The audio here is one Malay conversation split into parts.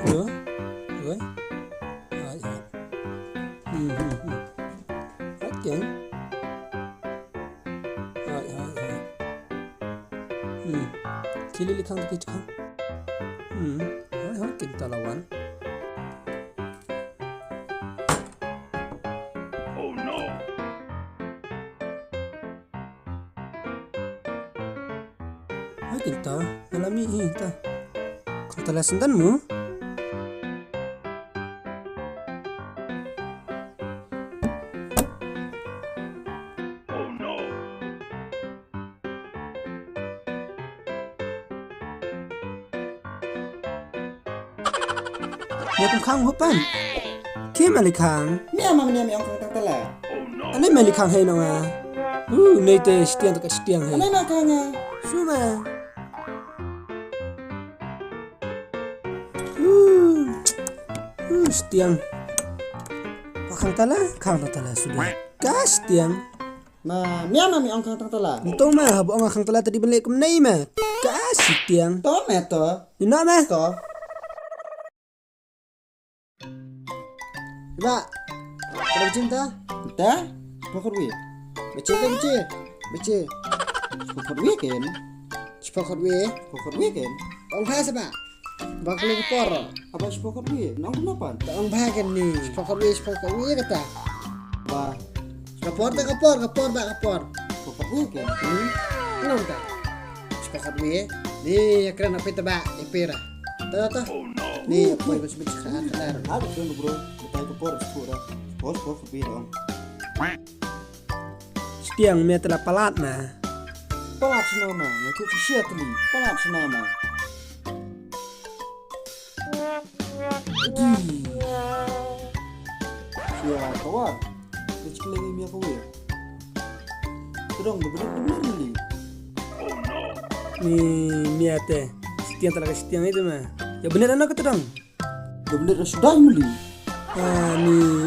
Ủa? Ủa? Rồi. Hết chuyện. Rồi. Chili khang tu kichkan. Hết kita lawan. Hết kita. Dalam ini kita. Kau telah sendanmu? Dia pun khang hupan. Kim ali khang. Mia mama ni yang kang tala. Anai mali khang hai nonga. Nei te stiang tak stiang hai. Anai nak kang ah. Suma. Stiang. Khang tala sudah. Kas stiang. Ma mia mama yang kang tala. Untung mah habo ang khang tala tadi balik kum nei mah. Kas stiang. To me to. Ina mah. To. Ba. Kalau cinta, dah. Pokok wi. Baca. Pokok wi kan. Pokok wi kan. Ong phai sama. Bakal por. Apa pokok wi? Nong kenapa? Ong phai kan ni. Pokok wi kata. Ba. Kapor. Pokok wi kan. Nong tak. Pokok wi. Ni kena apa tebak? Epira. Tahu. Ni apa yang masih bercakap kelar. Ada kan bro. Betul kapor sepura. Pokok wi dong. Stiang mia telah palat mah. Palat senama, aku siap tadi. Palat senama. Siapa kawan? Kecil lagi mia kau ya. Terang benar ni. Ni mia teh. Stiang telah stiang itu mah. Ya bener anak terang. Benar sudah muli.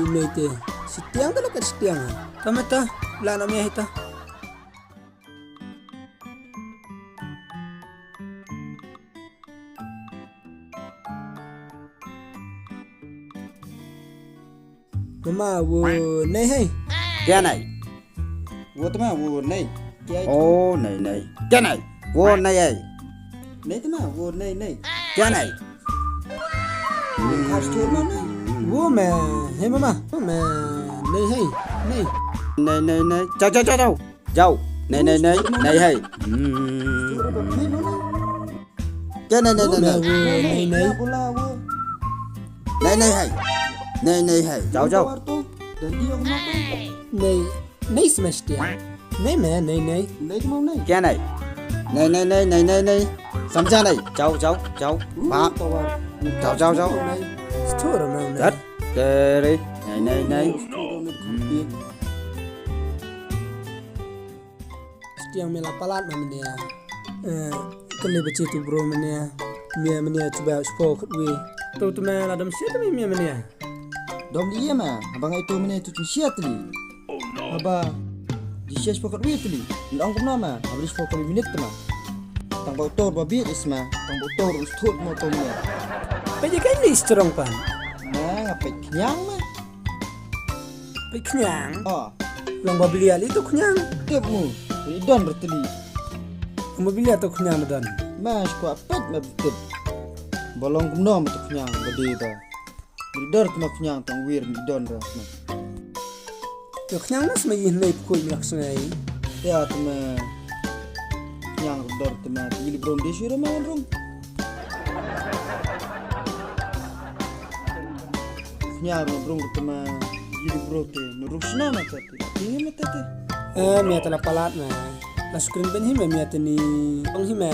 Ni teh. Stiang telah stiang. Kamu tah, lana mia itu. Mama wo nei hai. Cái này. Wo tama wo nei. Ô này. Cái này. Vô này ấy. Nei tama wo nei. Cái này. Harus turun mana? Wo mah, hey mama. Wo mah nei hai. Nei. Này. Chào. Này. Này hay. Cái này. Wo mah wo nei. Bola wo. Này hay. Này hay. Chào. Dan dia kenapa? Nei smash stiang. Nei mah nei. Nei mau nei. Cái này. Này. Samja này. Chào. Ba. Chào. Store mah nei. Đất. Kê đi. Này. Stiang mela palat mah menia. Kali baca tu bro menia. Mia coba spok we. Tu mah adam siapa mia menia. Dom dia mah, abang itu mana itu siap tadi. Abah, di siap pokok duit tadi. Lang kau nama, habis pokok minit mah. Tang bautor babi isma, tang bautor ustut motornya. Pakai kan ni strong pan. Nah, apa kenyang mah? Pakai kenyang. Ah, Lang babili ali tu kenyang. tepmu, idon berteli. Mobil atau kenyang dan. Mas ku apa betul. Bolong kumnom tu kenyang bedi tu. Berdor tu kenyang tang wir idon dah. Yo kenyang mas mai nei pukul milak sungai. Ya tu mah kenyang berdor tu mah jadi brom di sini mah rom. Kenyang brom tu mah jadi bro tu nuruk senama tu. Ini mah tu. Mia telah palat mah. Lasukin ben hime mia teni. Bang hime.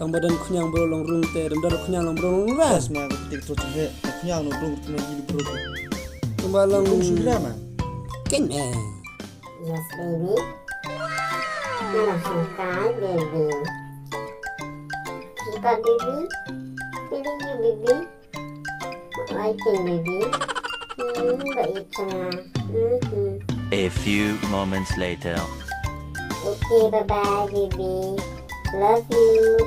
Tang badan kenyang bolong rung te dan dar kenyang long bolong ras. Mas mah ketik tu je. Kenyang nuruk tu mah jadi bro tu. Tembalang Rung sudah mah. ken mah. Yes, baby. Hi, baby. Keep up, baby. Feeling you, baby. Liking, baby. Baik lah. A few moments later. Okay, bye-bye, baby. Love you.